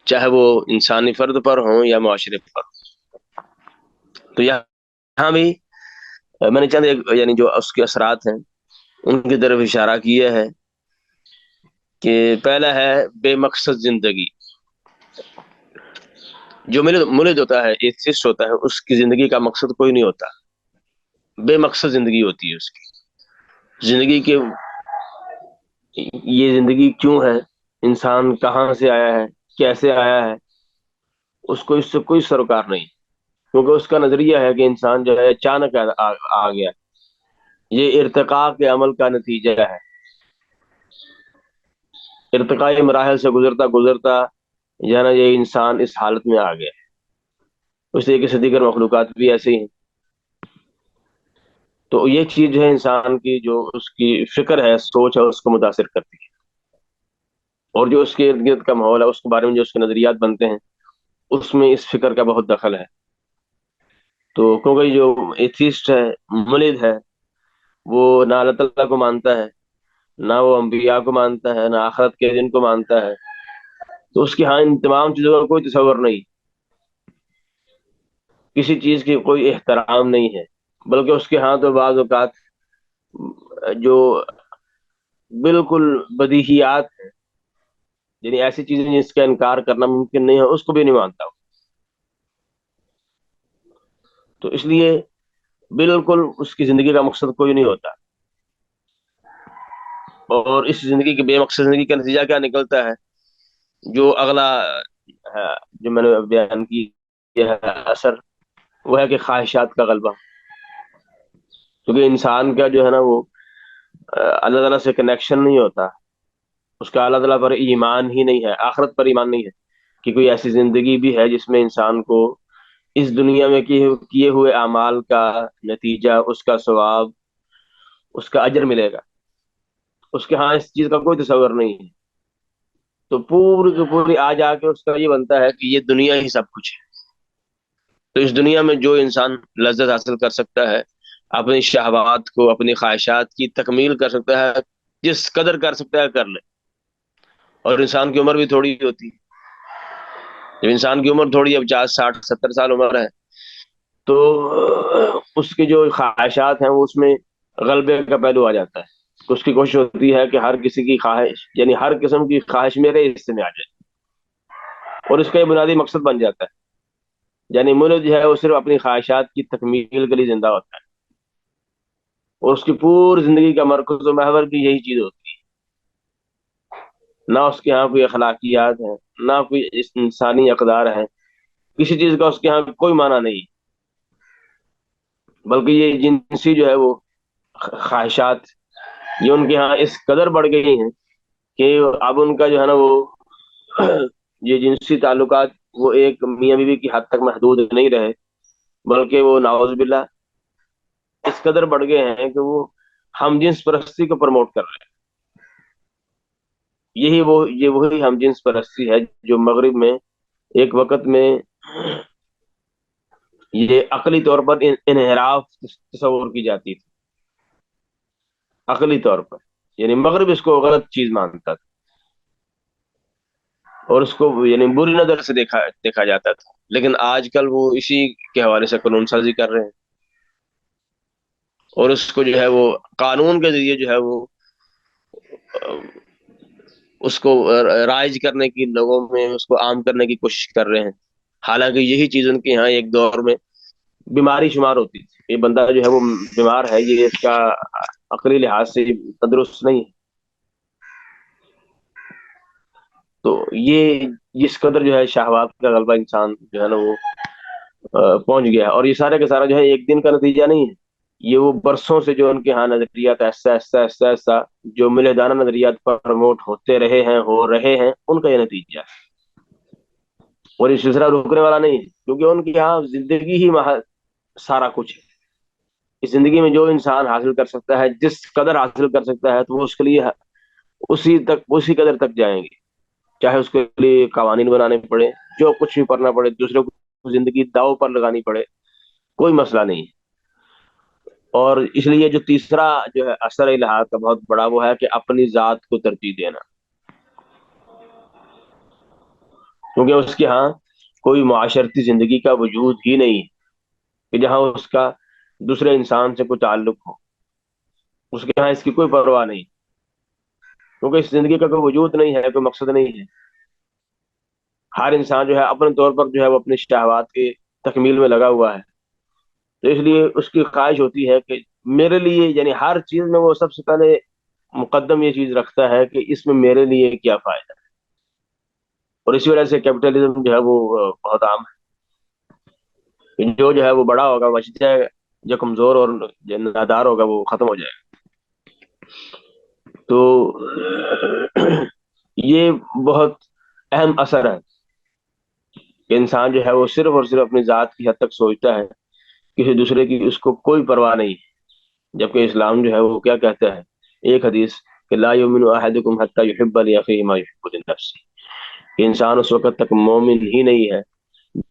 [SPEAKER 1] چاہے وہ انسانی فرد پر ہوں یا معاشرے پر. تو یہاں بھی میں نے چند یعنی جو اس کے اثرات ہیں ان کی طرف اشارہ کیا ہے کہ پہلا ہے بے مقصد زندگی. جو ملد ہوتا ہے، ایتھسٹ ہوتا ہے، اس کی زندگی کا مقصد کوئی نہیں ہوتا، بے مقصد زندگی ہوتی ہے اس کی زندگی کے. یہ زندگی کیوں ہے، انسان کہاں سے آیا ہے، کیسے آیا ہے، اس کو اس سے کوئی سروکار نہیں، کیونکہ اس کا نظریہ ہے کہ انسان جو ہے اچانک آ گیا، یہ ارتقاء کے عمل کا نتیجہ ہے. ارتقائی مراحل سے گزرتا گزرتا یہ انسان اس حالت میں آ گیا. اس طریقے سے دیگر مخلوقات بھی ایسے ہی ہیں. تو یہ چیز جو ہے انسان کی جو اس کی فکر ہے، سوچ ہے، اس کو متاثر کرتی ہے، اور جو اس کے ارد گرد کا ماحول ہے اس کے بارے میں جو اس کے نظریات بنتے ہیں اس میں اس فکر کا بہت دخل ہے. تو کیونکہ جو ایتھیسٹ ہے، ملحد ہے، وہ نہ اللہ تعالیٰ کو مانتا ہے، نہ وہ انبیاء کو مانتا ہے، نہ آخرت کے دن کو مانتا ہے. تو اس کے ہاں ان تمام چیزوں کا کوئی تصور نہیں، کسی چیز کی کوئی احترام نہیں ہے، بلکہ اس کے ہاں تو بعض اوقات جو بالکل بدیہیات ہیں، یعنی ایسی چیزیں جس کا انکار کرنا ممکن نہیں ہے، اس کو بھی نہیں مانتا. تو اس لیے بالکل اس کی زندگی کا مقصد کوئی نہیں ہوتا. اور اس زندگی کی بے مقصد زندگی کا نتیجہ کیا نکلتا ہے، جو اگلا جو میں نے بیان کی ہے اثر، وہ ہے کہ خواہشات کا غلبہ. کیونکہ انسان کا جو ہے نا وہ اللہ تعالیٰ سے کنیکشن نہیں ہوتا، اس کا اللہ تعالیٰ پر ایمان ہی نہیں ہے، آخرت پر ایمان نہیں ہے کہ کوئی ایسی زندگی بھی ہے جس میں انسان کو اس دنیا میں کیے ہوئے اعمال کا نتیجہ، اس کا ثواب، اس کا اجر ملے گا. اس کے ہاں اس چیز کا کوئی تصور نہیں ہے. تو پوری کی پوری آ جا کے اس کا یہ بنتا ہے کہ یہ دنیا ہی سب کچھ ہے. تو اس دنیا میں جو انسان لذت حاصل کر سکتا ہے، اپنی شہوات کو، اپنی خواہشات کی تکمیل کر سکتا ہے، جس قدر کر سکتا ہے کر لے. اور انسان کی عمر بھی تھوڑی ہوتی ہے. جب انسان کی عمر تھوڑی، اب 50 60 70 سال عمر ہے، تو اس کی جو خواہشات ہیں وہ اس میں غلبے کا پہلو آ جاتا ہے. اس کی کوشش ہوتی ہے کہ ہر کسی کی خواہش، یعنی ہر قسم کی خواہش میرے حصے میں آ جائے، اور اس کا یہ بنیادی مقصد بن جاتا ہے. یعنی ملک جو ہے وہ صرف اپنی خواہشات کی تکمیل کے لیے زندہ ہوتا ہے، اور اس کی پوری زندگی کا مرکز و محور بھی یہی چیز ہوتی ہے. نہ اس کے ہاں کوئی اخلاقیات ہے، نہ کوئی انسانی اقدار ہے، کسی چیز کا اس کے ہاں کوئی معنی نہیں، بلکہ یہ جنسی جو ہے وہ خواہشات یہ ان کے ہاں اس قدر بڑھ گئی ہیں کہ اب ان کا جو ہے نا وہ یہ جنسی تعلقات وہ ایک میاں بیوی کی حد تک محدود نہیں رہے، بلکہ وہ نعوذ باللہ اس قدر بڑھ گئے ہیں کہ وہ ہم جنس پرستی کو پروموٹ کر رہے ہیں. یہ وہی ہم جنس پرستی ہے جو مغرب میں ایک وقت میں یہ عقلی طور پر انحراف تصور کی جاتی تھی. عقلی طور پر، یعنی مغرب اس کو غلط چیز مانتا تھا اور اس کو یعنی بری نظر سے دیکھا جاتا تھا، لیکن آج کل وہ اسی کے حوالے سے قانون سازی کر رہے ہیں اور اس کو جو ہے وہ قانون کے ذریعے جو ہے وہ اس کو رائج کرنے کی، لوگوں میں اس کو عام کرنے کی کوشش کر رہے ہیں، حالانکہ یہی چیز ان کے یہاں ایک دور میں بیماری شمار ہوتی تھی۔ یہ بندہ جو ہے وہ بیمار ہے، یہ اس کا عقلی لحاظ سے تندرست نہیں ہے۔ تو یہ جس قدر جو ہے شہوات کا غلبہ انسان جو ہے نا وہ پہنچ گیا ہے، اور یہ سارے کا سارا جو ہے ایک دن کا نتیجہ نہیں ہے، یہ وہ برسوں سے جو ان کے ہاں نظریات ایسا ایسا ایسا ایسا جو ملحدانہ نظریات پروموٹ ہوتے رہے ہیں، ہو رہے ہیں، ان کا یہ نتیجہ ہے، اور یہ سلسلہ رکنے والا نہیں ہے، کیونکہ ان کے یہاں زندگی ہی سارا کچھ ہے۔ اس زندگی میں جو انسان حاصل کر سکتا ہے، جس قدر حاصل کر سکتا ہے، تو وہ اس کے لیے اسی قدر تک جائیں گے، چاہے اس کے لیے قوانین بنانے پڑے، جو کچھ بھی کرنا پڑے، دوسروں کو زندگی داؤ پر لگانی پڑے، کوئی مسئلہ نہیں ہے۔ اور اس لیے جو تیسرا جو ہے اثر الہات کا بہت بڑا، وہ ہے کہ اپنی ذات کو ترجیح دینا، کیونکہ اس کے ہاں کوئی معاشرتی زندگی کا وجود ہی نہیں ہے کہ جہاں اس کا دوسرے انسان سے کوئی تعلق ہو، اس کے ہاں اس کی کوئی پرواہ نہیں، کیونکہ اس زندگی کا کوئی وجود نہیں ہے، کوئی مقصد نہیں ہے۔ ہر انسان جو ہے اپنے طور پر جو ہے وہ اپنی شہوات کی تکمیل میں لگا ہوا ہے، تو اس لیے اس کی خواہش ہوتی ہے کہ میرے لیے، یعنی ہر چیز میں وہ سب سے پہلے مقدم یہ چیز رکھتا ہے کہ اس میں میرے لیے کیا فائدہ ہے، اور اسی وجہ سے کیپٹلزم جو ہے وہ بہت عام ہے، جو ہے وہ بڑا ہوگا وہ بچ جائے گا، جو کمزور اور جو نادار ہوگا وہ ختم ہو جائے گا۔ تو یہ بہت اہم اثر ہے کہ انسان جو ہے وہ صرف اور صرف اپنی ذات کی حد تک سوچتا ہے، کسی دوسرے کی اس کو کوئی پرواہ نہیں، جبکہ اسلام جو ہے وہ کیا کہتا ہے، ایک حدیث کہ لا یؤمن احدکم حتی یحب لاخیہ ما یحب لنفسہ، کہ انسان اس وقت تک مومن ہی نہیں ہے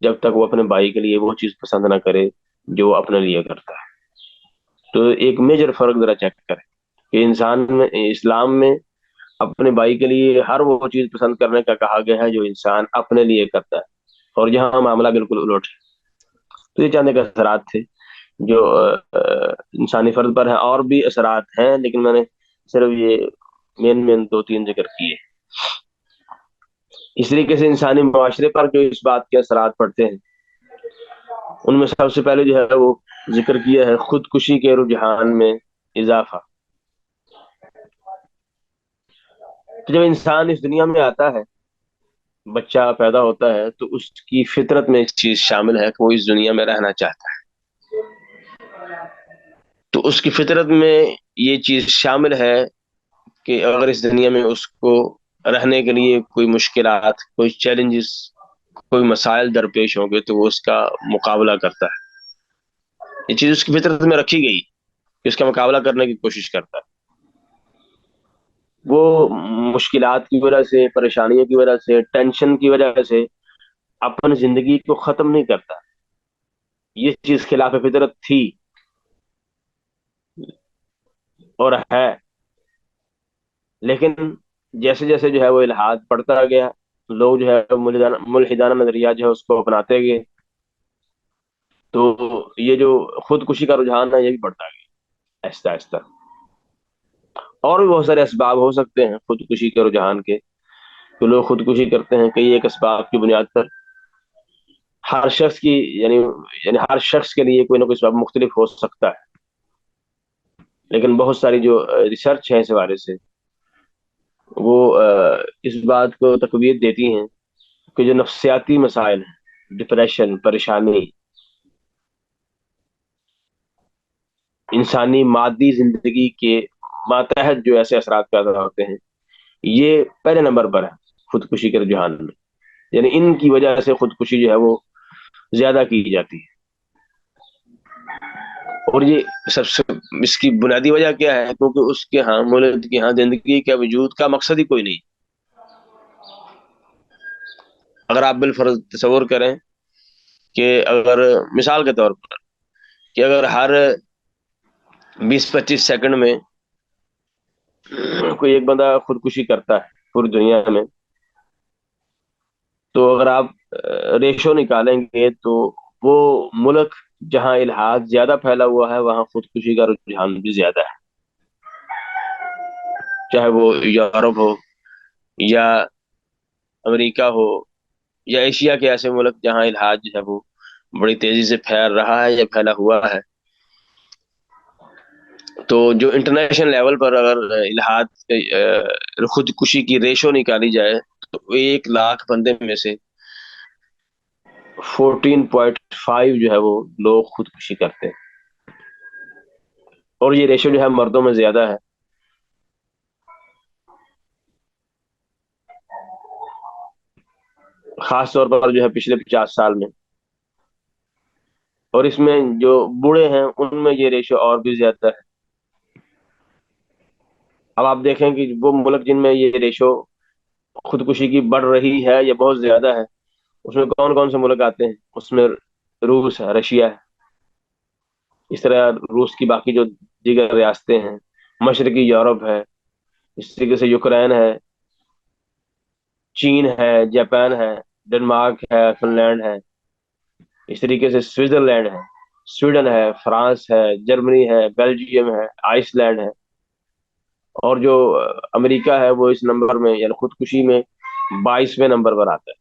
[SPEAKER 1] جب تک وہ اپنے بھائی کے لیے وہ چیز پسند نہ کرے جو وہ اپنے لیے کرتا ہے۔ تو ایک میجر فرق ذرا چیک کریں کہ انسان میں، اسلام میں اپنے بھائی کے لیے ہر وہ چیز پسند کرنے کا کہا گیا ہے جو انسان اپنے لیے کرتا ہے، اور یہاں معاملہ بالکل الٹ ہے۔ تو یہ چند ایک اثرات تھے جو انسانی فرد پر ہیں، اور بھی اثرات ہیں لیکن میں نے صرف یہ مین دو تین ذکر کیے۔ اس طریقے سے انسانی معاشرے پر جو اس بات کے اثرات پڑتے ہیں، ان میں سب سے پہلے جو ہے وہ ذکر کیا ہے خودکشی کے رجحان میں اضافہ۔ تو جب انسان اس دنیا میں آتا ہے، بچہ پیدا ہوتا ہے، تو اس کی فطرت میں ایک چیز شامل ہے کہ وہ اس دنیا میں رہنا چاہتا ہے، تو اس کی فطرت میں یہ چیز شامل ہے کہ اگر اس دنیا میں اس کو رہنے کے لیے کوئی مشکلات، کوئی چیلنجز، کوئی مسائل درپیش ہوں گے تو وہ اس کا مقابلہ کرتا ہے۔ یہ چیز اس کی فطرت میں رکھی گئی کہ اس کا مقابلہ کرنے کی کوشش کرتا ہے، وہ مشکلات کی وجہ سے، پریشانیوں کی وجہ سے، ٹینشن کی وجہ سے اپنی زندگی کو ختم نہیں کرتا، یہ چیز خلاف فطرت تھی اور ہے، لیکن جیسے جیسے جو ہے وہ الحاد پڑھتا گیا، لوگ جو ہے ملحدانہ نظریات جو ہے اس کو اپناتے گئے، تو یہ جو خودکشی کا رجحان ہے یہ بھی بڑھتا گیا آہستہ آہستہ۔ اور بھی بہت سارے اسباب ہو سکتے ہیں خودکشی کے رجحان کے، تو لوگ خودکشی کرتے ہیں کئی ایک اسباب کی بنیاد پر۔ ہر شخص کی یعنی ہر شخص کے لیے کوئی نہ کوئی سبب مختلف ہو سکتا ہے، لیکن بہت ساری جو ریسرچ ہے اس حوالے سے وہ اس بات کو تقویت دیتی ہیں کہ جو نفسیاتی مسائل ہیں، ڈپریشن، پریشانی، انسانی مادی زندگی کے ماتحت جو ایسے اثرات پیدا ہوتے ہیں، یہ پہلے نمبر پر ہے خودکشی کے رجحان میں، یعنی ان کی وجہ سے خودکشی جو ہے وہ زیادہ کی جاتی ہے۔ اور یہ سب سے اس کی بنیادی وجہ کیا ہے؟ کیونکہ اس کے ہاں مولد کے ہاں زندگی کے وجود کا مقصد ہی کوئی نہیں۔ اگر آپ بالفرض تصور کریں کہ اگر مثال کے طور پر کہ اگر ہر 20-25 سیکنڈ میں کوئی ایک بندہ خودکشی کرتا ہے پوری دنیا میں، تو اگر آپ ریشو نکالیں گے تو وہ ملک جہاں الحاد زیادہ پھیلا ہوا ہے وہاں خودکشی کا رجحان بھی زیادہ ہے، چاہے وہ یورپ ہو یا امریکہ ہو یا ایشیا کے ایسے ملک جہاں الحاد جو ہے وہ بڑی تیزی سے پھیل رہا ہے یا پھیلا ہوا ہے۔ تو جو انٹرنیشنل لیول پر اگر الحاد خودکشی کی ریشو نکالی جائے تو 1,00,000 بندے میں سے 14.5 جو ہے وہ لوگ خودکشی کرتے ہیں، اور یہ ریشو جو ہے مردوں میں زیادہ ہے۔ خاص طور پر جو ہے پچھلے 50 سال میں، اور اس میں جو بوڑھے ہیں ان میں یہ ریشو اور بھی زیادہ ہے۔ اب آپ دیکھیں کہ وہ ملک جن میں یہ ریشو خودکشی کی بڑھ رہی ہے یا بہت زیادہ ہے، اس میں کون کون سے ملک آتے ہیں؟ اس میں روس ہے، رشیا ہے، اس طرح روس کی باقی جو دیگر ریاستیں ہیں، مشرقی یورپ ہے، اس طریقے سے یوکرین ہے، چین ہے، جاپان ہے، ڈنمارک ہے، فن لینڈ ہے، اس طریقے سے سوئٹزرلینڈ ہے، سویڈن ہے، فرانس ہے، جرمنی ہے، بیلجیم ہے، آئس لینڈ ہے، اور جو امریکہ ہے وہ اس نمبر میں یعنی خودکشی میں 22ویں نمبر پر آتا ہے۔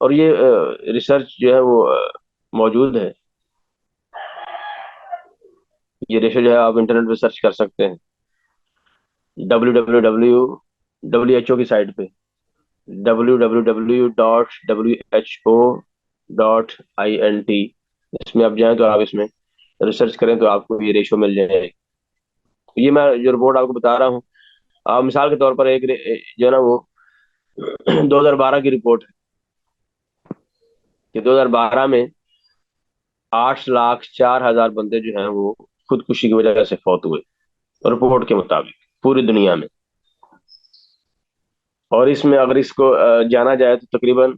[SPEAKER 1] اور یہ ریسرچ جو ہے وہ موجود ہے، یہ ریشو جو ہے آپ انٹرنیٹ پہ سرچ کر سکتے ہیں، WHO کی سائٹ پہ www.who.int، اس میں آپ جائیں تو آپ اس میں ریسرچ کریں تو آپ کو یہ ریشو مل جائے گی۔ یہ میں جو رپورٹ آپ کو بتا رہا ہوں، مثال کے طور پر ایک جو ہے نا وہ 2012 کی رپورٹ ہے کہ 2012 میں 8,04,000 بندے جو ہیں وہ خودکشی کی وجہ سے فوت ہوئے، رپورٹ کے مطابق پوری دنیا میں۔ اور اس میں اگر اس کو جانا جائے تو تقریباً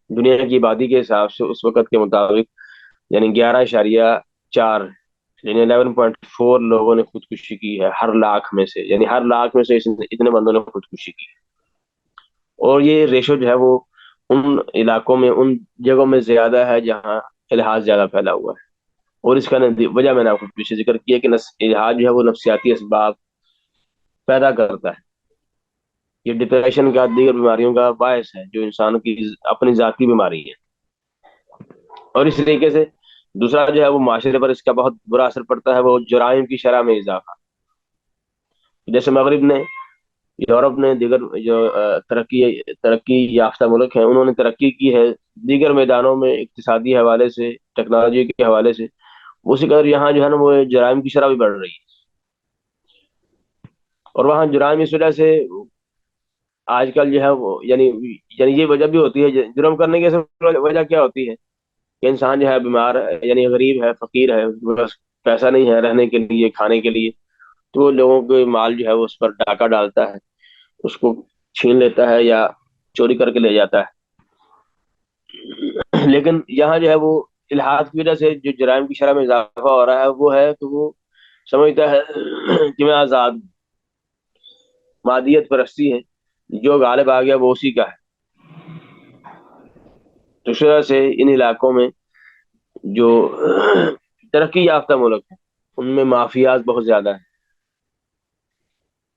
[SPEAKER 1] دنیا کی آبادی کے حساب سے اس وقت کے مطابق یعنی 11.4 یعنی 11.4 لوگوں نے خودکشی کی ہے ہر لاکھ میں سے، یعنی ہر لاکھ میں سے اتنے بندوں نے خودکشی کی۔ اور یہ ریشو جو ہے وہ ان علاقوں میں، ان جگہوں میں زیادہ ہے جہاں الحاد زیادہ پھیلا ہوا ہے، اور اس کا وجہ میں نے آپ کو پیچھے ذکر کیا کہ الحاد جو ہے وہ نفسیاتی اسباب پیدا کرتا ہے، یہ ڈپریشن کا دیگر بیماریوں کا باعث ہے جو انسان کی اپنی ذاتی بیماری ہے۔ اور اس طریقے سے دوسرا جو ہے وہ معاشرے پر اس کا بہت برا اثر پڑتا ہے، وہ جرائم کی شرح میں اضافہ۔ جیسے مغرب نے، یورپ نے، دیگر جو ترقی یافتہ ملک ہیں انہوں نے ترقی کی ہے دیگر میدانوں میں، اقتصادی حوالے سے، ٹیکنالوجی کے حوالے سے، اسی قدر یہاں جو ہے نا وہ جرائم کی شرح بھی بڑھ رہی ہے، اور وہاں جرائم اس وجہ سے آج کل جو ہے وہ یعنی یہ وجہ بھی ہوتی ہے، جرم کرنے کی اصل وجہ کیا ہوتی ہے کہ انسان جو ہے بیمار ہے، یعنی غریب ہے، فقیر ہے، اس کے پاس پیسہ نہیں ہے رہنے کے لیے، کھانے کے لیے، تو وہ لوگوں کے مال جو ہے وہ اس پر ڈاکہ ڈالتا ہے، اس کو چھین لیتا ہے یا چوری کر کے لے جاتا ہے۔ لیکن یہاں جو ہے وہ الحاد کی وجہ سے جو جرائم کی شرح میں اضافہ ہو رہا ہے وہ ہے کہ وہ سمجھتا ہے کہ میں آزاد ہوں، مادیت پرستی ہے، جو غالب آ گیا وہ اسی کا ہے۔ تو اس وجہ سے ان علاقوں میں جو ترقی یافتہ ملک ہیں ان میں مافیاز بہت زیادہ ہیں،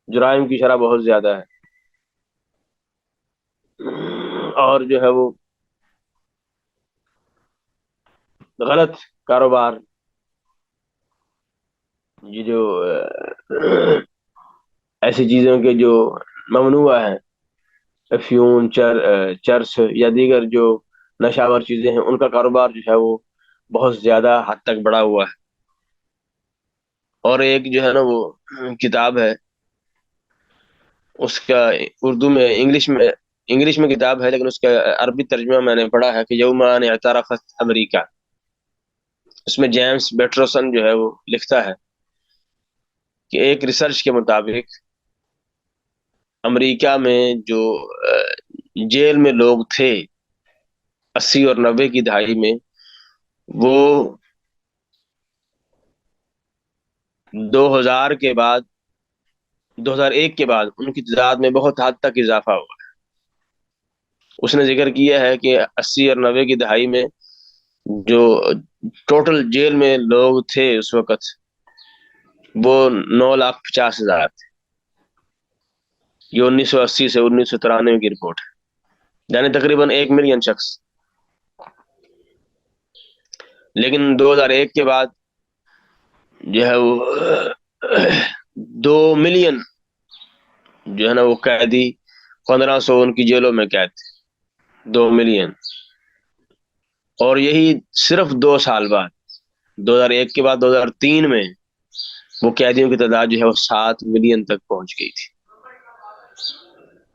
[SPEAKER 1] جرائم کی شرح بہت زیادہ ہے، اور جو ہے وہ غلط کاروبار، یہ جو ایسی چیزوں کے جو ممنوع ہیں، افیون، چرس یا دیگر جو نشاور چیزیں ہیں، ان کا کاروبار جو ہے وہ بہت زیادہ حد تک بڑھا ہوا ہے۔ اور ایک جو ہے نا وہ کتاب ہے، اس کا اردو میں، انگلش میں کتاب ہے لیکن اس کا عربی ترجمہ میں نے پڑھا ہے کہ یوم ان اعترفت امریکہ، اس میں جیمز بیٹرسن جو ہے وہ لکھتا ہے کہ ایک ریسرچ کے مطابق امریکہ میں جو جیل میں لوگ تھے 80 اور 90 کی دہائی میں، وہ 2000 کے بعد 2001 کے بعد ان کی تعداد میں بہت حد تک اضافہ ہوا. اس نے ذکر کیا ہے کہ 80 اور 90 کی دہائی میں جو ٹوٹل جیل میں لوگ تھے اس وقت وہ 9,50,000 تھے. یہ 1980 سے 1993 کی رپورٹ ہے، یعنی تقریباً 1 ملین شخص. لیکن 2001 کے بعد جو ہے وہ 2 ملین جو ہے نا وہ قیدی 1500 ان کی جیلوں میں قید تھے. 2 ملین. اور یہی صرف 2 سال بعد 2001 کے بعد 2003 میں وہ قیدیوں کی تعداد جو ہے وہ 7 ملین تک پہنچ گئی تھی.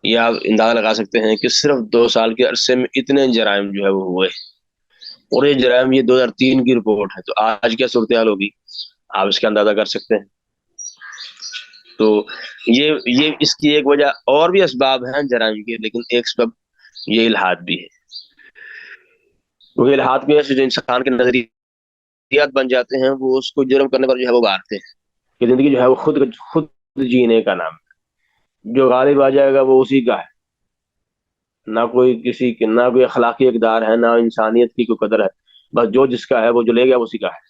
[SPEAKER 1] یہ آپ اندازہ لگا سکتے ہیں کہ صرف 2 سال کے عرصے میں اتنے جرائم جو ہے وہ ہوئے. اور یہ جرائم یہ 2003 کی رپورٹ ہے. تو آج کیا صورتحال ہوگی آپ اس کا اندازہ کر سکتے ہیں. تو یہ اس کی ایک وجہ اور بھی اسباب ہیں جرائم کے، لیکن ایک سبب یہ الحاد بھی ہے. کیونکہ الحاد کی وجہ سے جو انسان کے نظریات بن جاتے ہیں وہ اس کو جرم کرنے پر جو ہے وہ ابھارتے ہیں کہ زندگی جو ہے وہ خود جینے کا نام ہے. جو غالب آ جائے گا وہ اسی کا ہے. نہ کوئی کسی کی، نہ کوئی اخلاقی اقدار ہے، نہ انسانیت کی کوئی قدر ہے. بس جو جس کا ہے وہ جو لے گیا اسی کا ہے.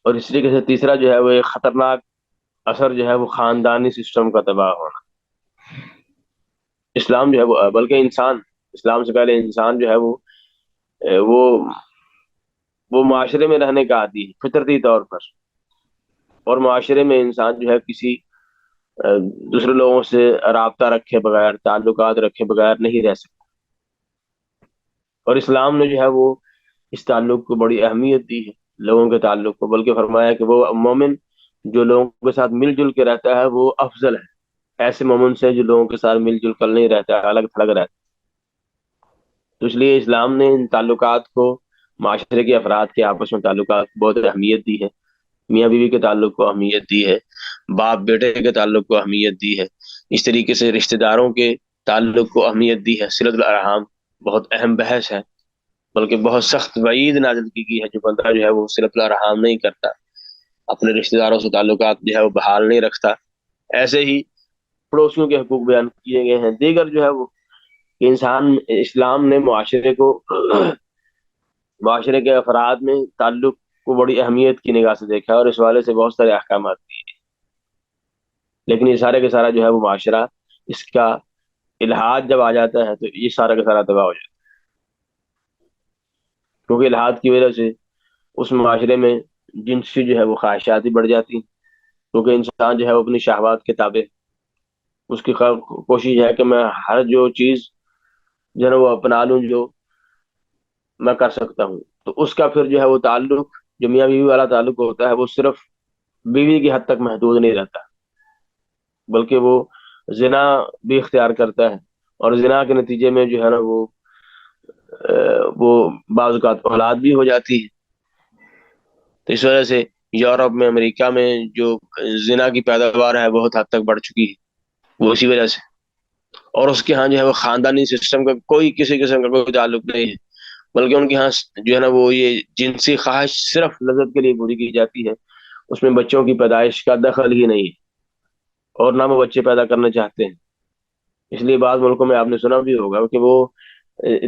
[SPEAKER 1] اور اس طریقے سے تیسرا جو ہے وہ ایک خطرناک اثر جو ہے وہ خاندانی سسٹم کا تباہ ہونا. اسلام جو ہے وہ، بلکہ انسان، اسلام سے پہلے انسان جو ہے وہ معاشرے میں رہنے کا عادی ہے فطرتی طور پر. اور معاشرے میں انسان جو ہے کسی دوسرے لوگوں سے رابطہ رکھے بغیر، تعلقات رکھے بغیر نہیں رہ سکتا. اور اسلام نے جو ہے وہ اس تعلق کو بڑی اہمیت دی ہے، لوگوں کے تعلق کو. بلکہ فرمایا کہ وہ مومن جو لوگوں کے ساتھ مل جل کے رہتا ہے وہ افضل ہے ایسے مومن سے جو لوگوں کے ساتھ مل جل کر نہیں رہتا ہے، الگ تھلگ رہتا ہے. تو اس لیے اسلام نے ان تعلقات کو، معاشرے کے افراد کے آپس میں تعلقات کو بہت اہمیت دی ہے. میاں بیوی کے تعلق کو اہمیت دی ہے، باپ بیٹے کے تعلق کو اہمیت دی ہے. اس طریقے سے رشتہ داروں کے تعلق کو اہمیت دی ہے. صلۃ الارحام بہت اہم بحث ہے، بلکہ بہت سخت وعید نازل کی گئی ہے جو بندہ جو ہے وہ صلۃ الارحام نہیں کرتا، اپنے رشتہ داروں سے تعلقات جو ہے وہ بحال نہیں رکھتا. ایسے ہی پڑوسیوں کے حقوق بیان کیے گئے ہیں. دیگر جو ہے وہ انسان، اسلام نے معاشرے کے افراد میں تعلق کو بڑی اہمیت کی نگاہ سے دیکھا اور اس والے سے بہت سارے احکامات دیے. لیکن یہ سارے کا سارا جو ہے وہ معاشرہ، اس کا الحاد جب آ جاتا ہے تو یہ سارا کا سارا تباہ ہو جاتا ہے. کیونکہ الحاد کی وجہ سے اس معاشرے میں جنسی جو ہے وہ خواہشات ہی بڑھ جاتی ہیں. کیونکہ انسان جو ہے وہ اپنی شہوات کے تابع، اس کی کوشش ہے کہ میں ہر جو چیز جو ہے وہ اپنا لوں جو میں کر سکتا ہوں. تو اس کا پھر جو ہے وہ تعلق، جو میاں بیوی والا تعلق ہوتا ہے، وہ صرف بیوی کی حد تک محدود نہیں رہتا، بلکہ وہ زنا بھی اختیار کرتا ہے. اور زنا کے نتیجے میں جو ہے نا وہ بعض اوقات اولاد بھی ہو جاتی ہے. تو اس وجہ سے یورپ میں، امریکہ میں جو زنا کی پیداوار ہے بہت حد تک بڑھ چکی ہے، وہ اسی وجہ سے. اور اس کے ہاں جو ہے وہ خاندانی سسٹم کا کوئی کسی قسم کا کوئی تعلق نہیں ہے، بلکہ ان کے ہاں جو ہے نا وہ یہ جنسی خواہش صرف لذت کے لیے پوری کی جاتی ہے. اس میں بچوں کی پیدائش کا دخل ہی نہیں ہے، اور نہ وہ بچے پیدا کرنا چاہتے ہیں. اس لیے بعض ملکوں میں آپ نے سنا بھی ہوگا کہ وہ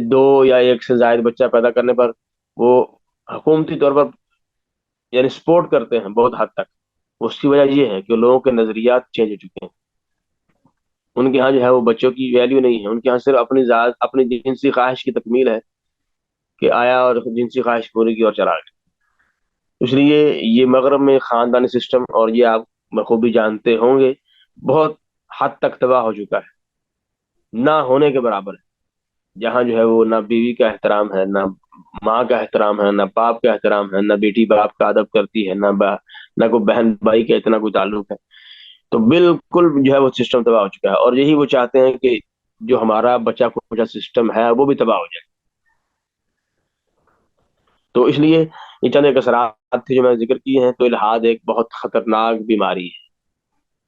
[SPEAKER 1] 2 یا 1 سے زائد بچہ پیدا کرنے پر وہ حکومتی طور پر یعنی سپورٹ کرتے ہیں بہت حد تک. اس کی وجہ یہ ہے کہ لوگوں کے نظریات چینج ہو چکے ہیں. ان کے ہاں جو ہے وہ بچوں کی ویلیو نہیں ہے. ان کے ہاں صرف اپنی ذات، اپنی جنسی خواہش کی تکمیل ہے کہ آیا اور جنسی خواہش پوری کی اور چلا گیا. اس لیے یہ مغرب میں خاندانی سسٹم، اور یہ آپ بخوبی جانتے ہوں گے، بہت حد تک تباہ ہو چکا ہے، نہ ہونے کے برابر ہے. جہاں جو ہے وہ نہ بیوی کا احترام ہے، نہ ماں کا احترام ہے، نہ باپ کا احترام ہے، نہ بیٹی باپ کا ادب کرتی ہے، نہ کوئی بہن بھائی کا اتنا کوئی تعلق ہے. تو بالکل جو ہے وہ سسٹم تباہ ہو چکا ہے. اور یہی وہ چاہتے ہیں کہ جو ہمارا بچہ کچا سسٹم ہے وہ بھی تباہ ہو جائے. تو اس لیے یہ چند ایک اثرات تھے جو میں نے ذکر کیے ہیں. تو الحاد ایک بہت خطرناک بیماری ہے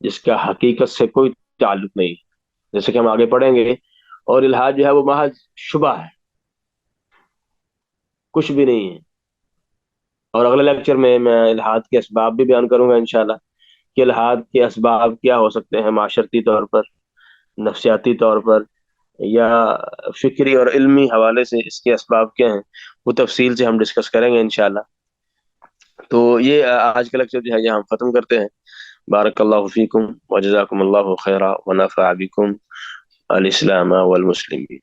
[SPEAKER 1] جس کا حقیقت سے کوئی تعلق نہیں، جیسے کہ ہم آگے پڑھیں گے. اور الحاد جو ہے وہ محض شبہ ہے، کچھ بھی نہیں ہے. اور اگلے لیکچر میں الحاد کے اسباب بھی بیان کروں گا انشاءاللہ، کے الحاد کے اسباب کیا ہو سکتے ہیں، معاشرتی طور پر، نفسیاتی طور پر، یا فکری اور علمی حوالے سے اس کے اسباب کیا ہیں، وہ تفصیل سے ہم ڈسکس کریں گے انشاءاللہ۔ تو یہ آج کا لیکچر جو ہے یہ ہم ختم کرتے ہیں۔ بارک اللہ فیکم وجزاکم اللہ خیرا ونفع بکم الاسلام والمسلمین۔